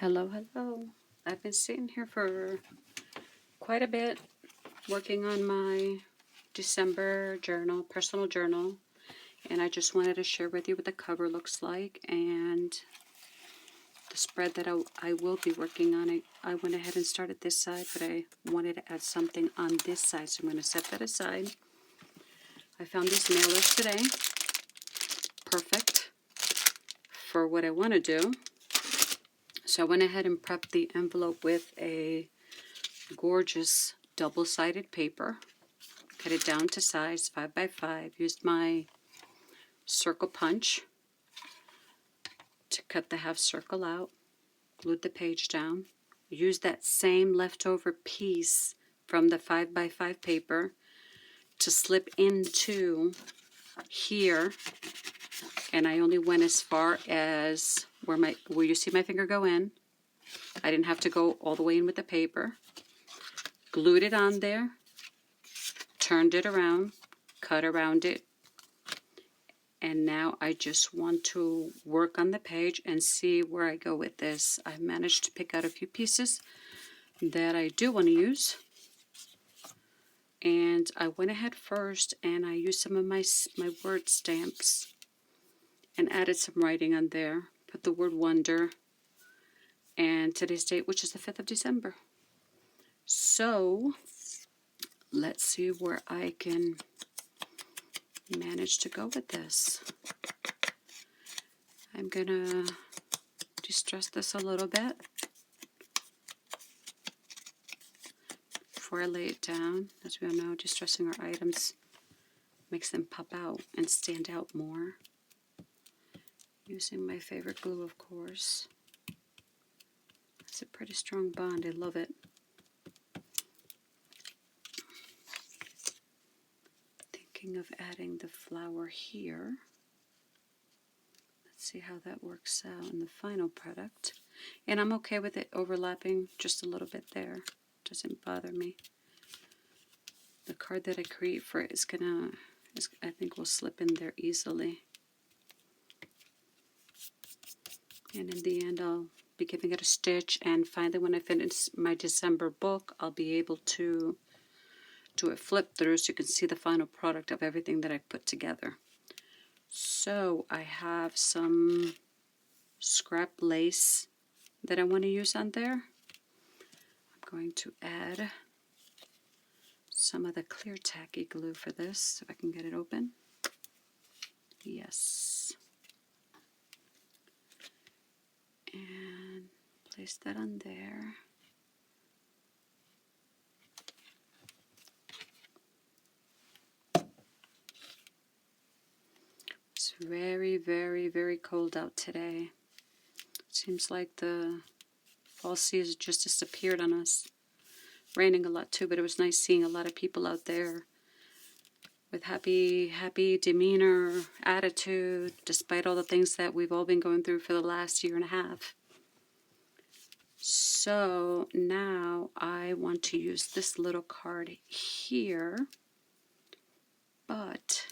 Hello, hello. I've been sitting here for quite a bit working on my December journal, personal journal, and I just wanted to share with you what the cover looks like and the spread that I will be working on. I went ahead and started this side, but I wanted to add something on this side, so I'm going to set that aside. I found these mailers today. Perfect for what I want to do. So I went ahead and prepped the envelope with a gorgeous double-sided paper. Cut it down to size 5 by 5. Used my circle punch to cut the half circle out. Glued the page down. Used that same leftover piece from the 5 by 5 paper to slip into here, and I only went as far as where you see my finger go in. I didn't have to go all the way in with the paper. Glued it on there, turned it around, cut around it, and now I just want to work on the page and see where I go with this. I managed to pick out a few pieces that I do want to use, and I went ahead first and I used some of my word stamps and added some writing on there. Put the word wonder and today's date, which is the 5th of December. So let's see where I can manage to go with this. I'm gonna distress this a little bit before I lay it down. As we all know, distressing our items makes them pop out and stand out more. Using my favorite glue, of course. It's a pretty strong bond. I love it. Thinking of adding the flower here. Let's see how that works out in the final product. And I'm okay with it overlapping just a little bit there. Doesn't bother me. The card that I create for it is I think will slip in there easily. And in the end, I'll be giving it a stitch, and finally when I finish my December book, I'll be able to do a flip through so you can see the final product of everything that I put together. So I have some scrap lace that I want to use on there. I'm going to add some of the clear tacky glue for this, if I can get it open. Yes. And place that on there. It's very, very, very cold out today. Seems like the fall season just disappeared on us. Raining a lot too, but it was nice seeing a lot of people out there with happy demeanor, attitude, despite all the things that we've all been going through for the last year and a half. So now I want to use this little card here, but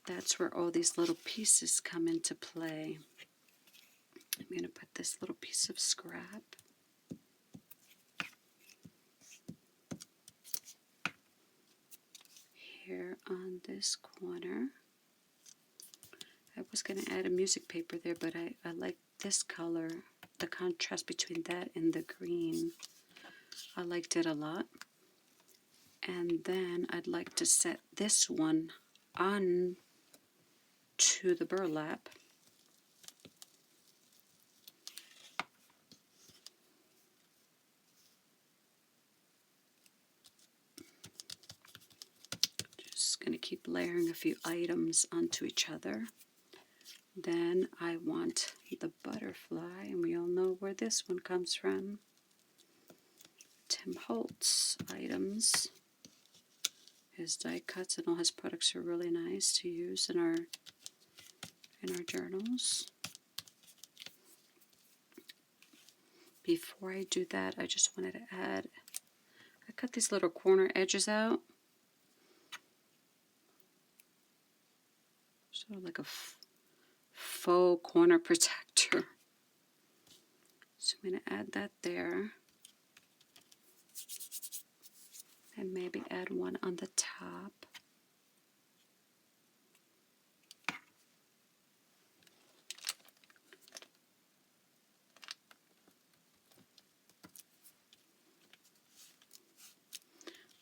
that's where all these little pieces come into play. I'm going to put this little piece of scrap here on this corner. I was going to add a music paper there, but I like this color, the contrast between that and the green. I liked it a lot. And then I'd like to set this one on to the burlap. Just going to keep layering a few items onto each other. Then I want the butterfly, and we all know where this one comes from. Tim Holtz items. His die cuts and all his products are really nice to use in our journals. Before I do that, I just wanted to add, I cut these little corner edges out. Sort of like a faux corner protector. So I'm going to add that there. And maybe add one on the top.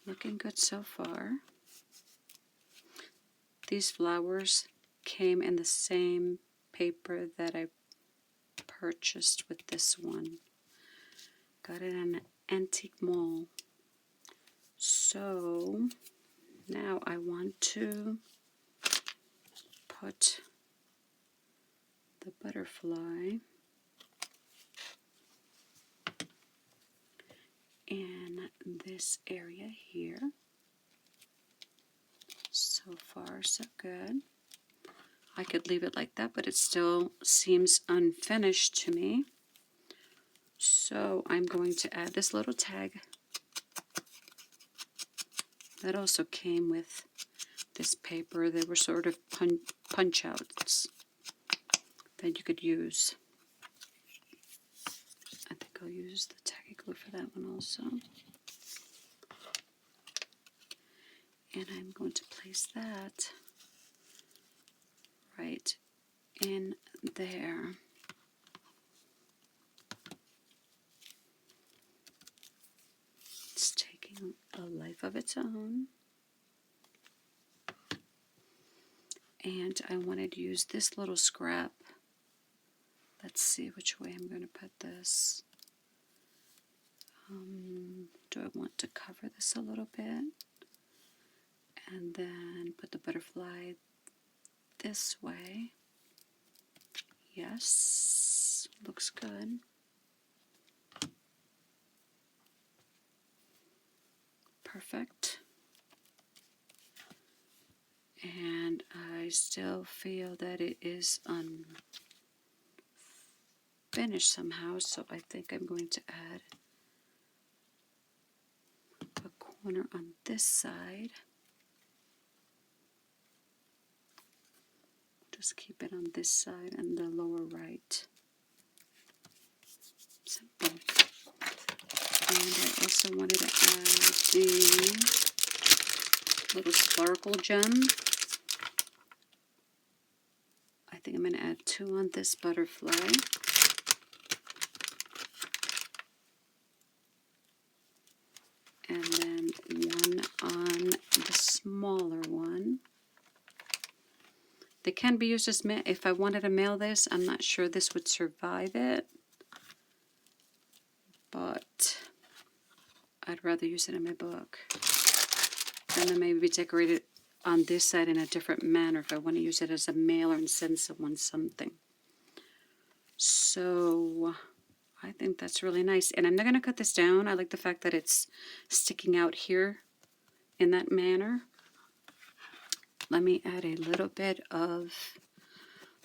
Looking good so far. These flowers came in the same paper that I purchased with this one. Got it in an antique mall. So now I want to put the butterfly in this area here. So far, so good. I could leave it like that, but it still seems unfinished to me. So I'm going to add this little tag that also came with this paper. They were sort of punch outs that you could use. I think I'll use the tacky glue for that one also. And I'm going to place that right in there. It's taking a life of its own. And I wanted to use this little scrap. Let's see which way I'm going to put this. Do I want to cover this a little bit? And then put the butterfly this way. Yes, looks good. Perfect. And I still feel that it is unfinished somehow, so I think I'm going to add a corner on this side. Just keep it on this side and the lower right. Simple. And I also wanted to add the little sparkle gem. I think I'm going to add 2 on this butterfly. And then 1 on the smaller one. They can be used as, if I wanted to mail this, I'm not sure this would survive it. But I'd rather use it in my book. And then maybe decorate it on this side in a different manner if I want to use it as a mailer and send someone something. So I think that's really nice. And I'm not going to cut this down. I like the fact that it's sticking out here in that manner. Let me add a little bit of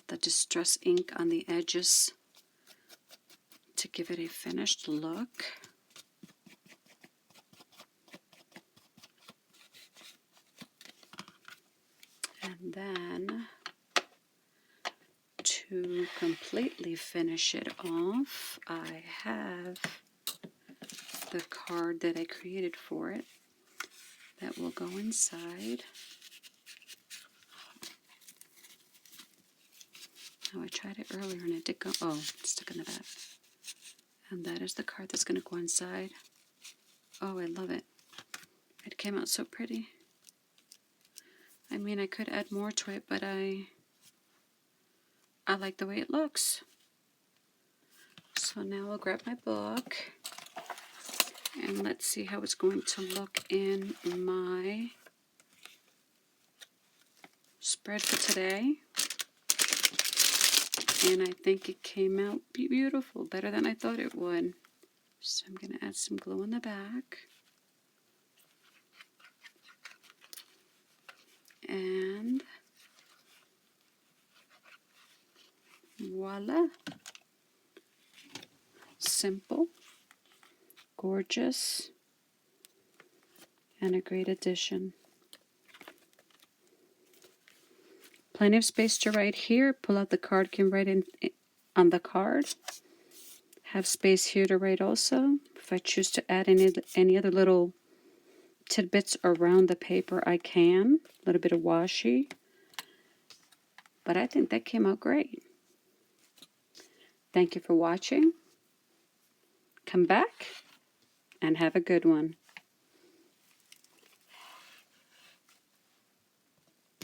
the Distress ink on the edges to give it a finished look. And then to completely finish it off, I have the card that I created for it that will go inside. Oh, I tried it earlier and it did go, oh, it's stuck in the back. And that is the card that's going to go inside. Oh, I love it. It came out so pretty. I mean, I could add more to it, but I like the way it looks. So now I'll grab my book and let's see how it's going to look in my spread for today. And I think it came out beautiful, better than I thought it would. So I'm going to add some glue in the back. And voila. Simple, gorgeous, and a great addition. Plenty of space to write here. Pull out the card, can write in on the card. Have space here to write also. If I choose to add any other little tidbits around the paper, I can. A little bit of washi. But I think that came out great. Thank you for watching. Come back and have a good one.